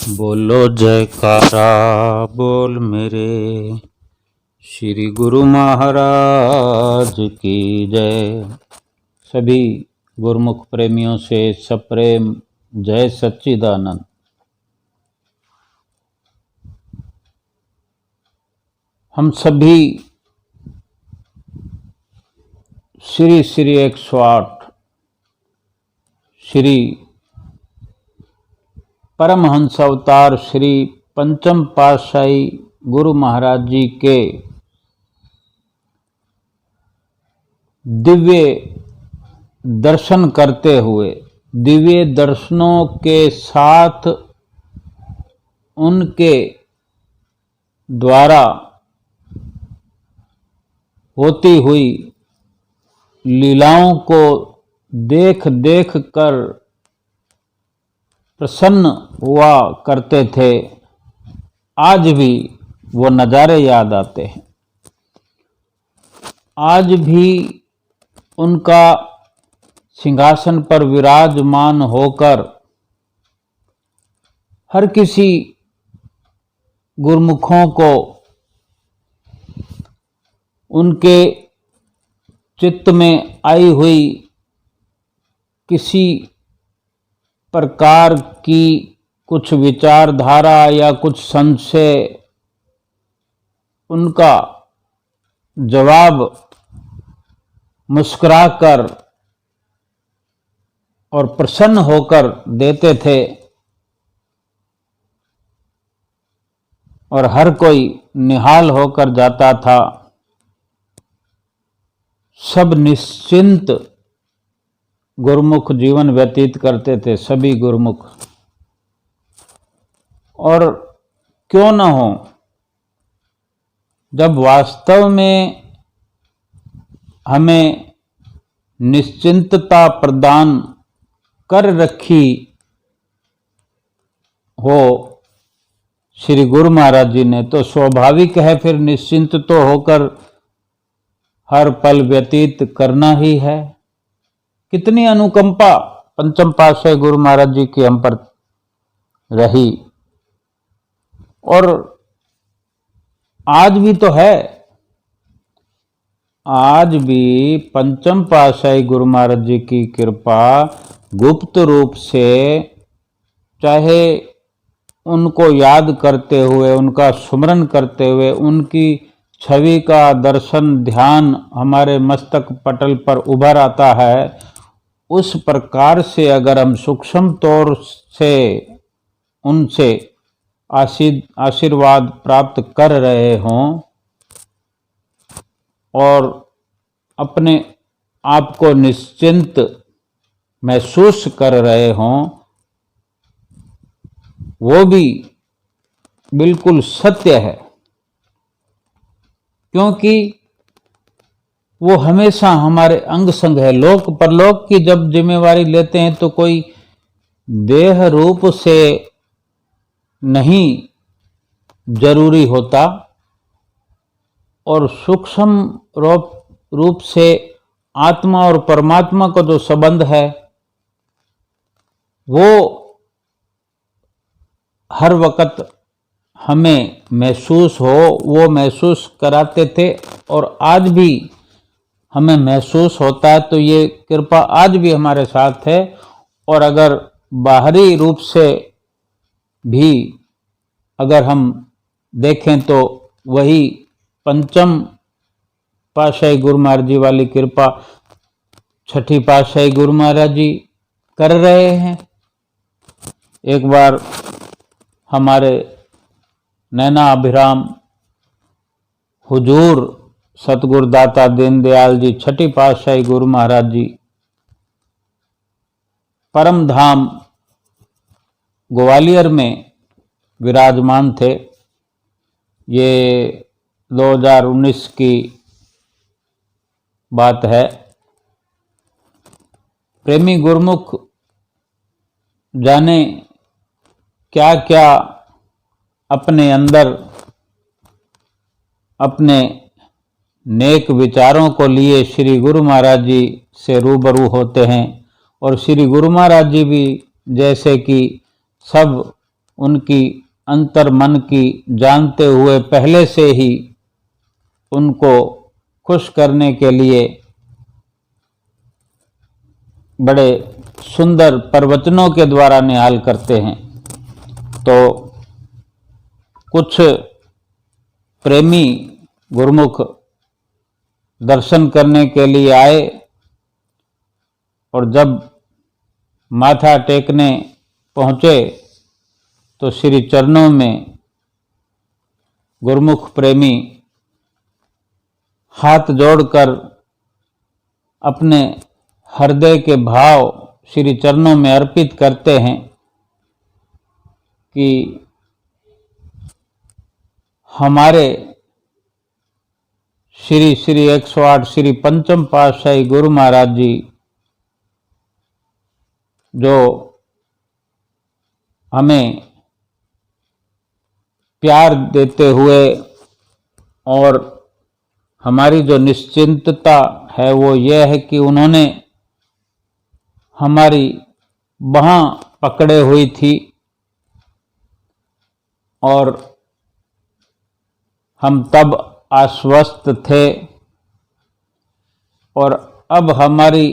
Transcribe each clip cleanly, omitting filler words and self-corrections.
बोलो जयकारा बोल मेरे श्री गुरु महाराज की जय। सभी गुरुमुख प्रेमियों से सप्रेम जय सच्चिदानंद। हम सभी श्री श्री 108 श्री परमहंस अवतार श्री पंचम पातशाही गुरु महाराज जी के दिव्य दर्शन करते हुए, दिव्य दर्शनों के साथ उनके द्वारा होती हुई लीलाओं को देख देख कर प्रसन्न हुआ करते थे। आज भी वो नज़ारे याद आते हैं। आज भी उनका सिंहासन पर विराजमान होकर हर किसी गुरुमुखों को उनके चित्त में आई हुई किसी प्रकार की कुछ विचारधारा या कुछ संशय, उनका जवाब मुस्कुराकर और प्रसन्न होकर देते थे और हर कोई निहाल होकर जाता था। सब निश्चिंत गुरुमुख जीवन व्यतीत करते थे, सभी गुरुमुख। और क्यों न हो, जब वास्तव में हमें निश्चिंतता प्रदान कर रखी हो श्री गुरु महाराज जी ने, तो स्वाभाविक है फिर निश्चिंत तो होकर हर पल व्यतीत करना ही है। कितनी अनुकंपा पंचम पातशाही गुरु महाराज जी की हम पर रही, और आज भी तो है। आज भी पंचम पातशाही गुरु महाराज जी की कृपा गुप्त रूप से, चाहे उनको याद करते हुए, उनका सुमरन करते हुए, उनकी छवि का दर्शन ध्यान हमारे मस्तक पटल पर उभर आता है, उस प्रकार से अगर हम सूक्ष्म तौर से उनसे आशीर्वाद प्राप्त कर रहे हों और अपने आप को निश्चिंत महसूस कर रहे हों, वो भी बिल्कुल सत्य है। क्योंकि वो हमेशा हमारे अंग संग है। लोक परलोक की जब जिम्मेवारी लेते हैं तो कोई देह रूप से नहीं जरूरी होता, और सूक्ष्म रूप से आत्मा और परमात्मा का जो संबंध है वो हर वक्त हमें महसूस हो, वो महसूस कराते थे और आज भी हमें महसूस होता है। तो ये कृपा आज भी हमारे साथ है। और अगर बाहरी रूप से भी अगर हम देखें तो वही पंचम पातशाही गुरु महाराज जी वाली कृपा छठी पातशाही गुरु महाराज जी कर रहे हैं। एक बार हमारे नैना अभिराम हुजूर सतगुरुदाता दीनदयाल जी छठी पातशाही गुरु महाराज जी परम धाम ग्वालियर में विराजमान थे। ये 2019 की बात है। प्रेमी गुरुमुख जाने क्या क्या अपने अंदर अपने नेक विचारों को लिए श्री गुरु महाराज जी से रूबरू होते हैं, और श्री गुरु महाराज जी भी जैसे कि सब उनकी अंतर मन की जानते हुए पहले से ही उनको खुश करने के लिए बड़े सुंदर प्रवचनों के द्वारा निहाल करते हैं। तो कुछ प्रेमी गुरुमुख दर्शन करने के लिए आए और जब माथा टेकने पहुंचे तो श्री चरणों में गुरुमुख प्रेमी हाथ जोड़कर अपने हृदय के भाव श्री चरणों में अर्पित करते हैं कि हमारे श्री श्री 108 श्री पंचम पातशाही गुरु महाराज जी जो हमें प्यार देते हुए और हमारी जो निश्चिंतता है वो ये है कि उन्होंने हमारी बाँह पकड़े हुई थी और हम तब आश्वस्त थे और अब हमारी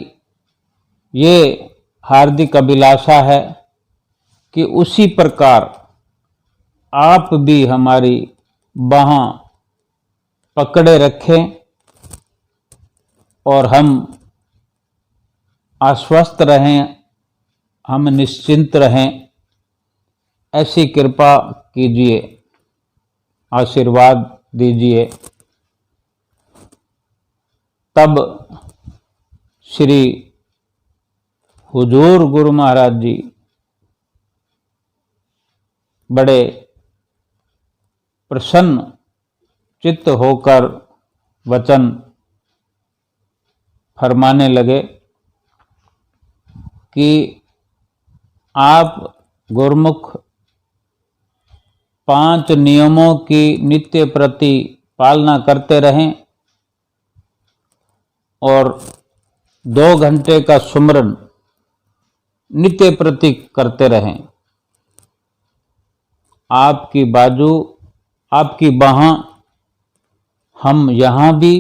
ये हार्दिक अभिलाषा है कि उसी प्रकार आप भी हमारी बाँह पकड़े रखें और हम आश्वस्त रहें, हम निश्चिंत रहें, ऐसी कृपा कीजिए, आशीर्वाद दीजिए। तब श्री हुजूर गुरु महाराज जी बड़े प्रसन्न चित्त होकर वचन फरमाने लगे कि आप गुरुमुख 5 नियमों की नित्य प्रति पालना करते रहें और 2 घंटे का सुमरन नित्य प्रति करते रहें। आपकी बाजू, आपकी बाँह हम यहाँ भी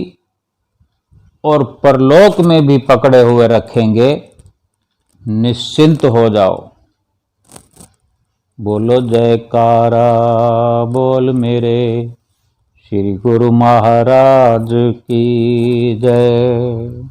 और परलोक में भी पकड़े हुए रखेंगे, निश्चिंत हो जाओ। बोलो जयकारा बोल मेरे श्री गुरु महाराज की जय।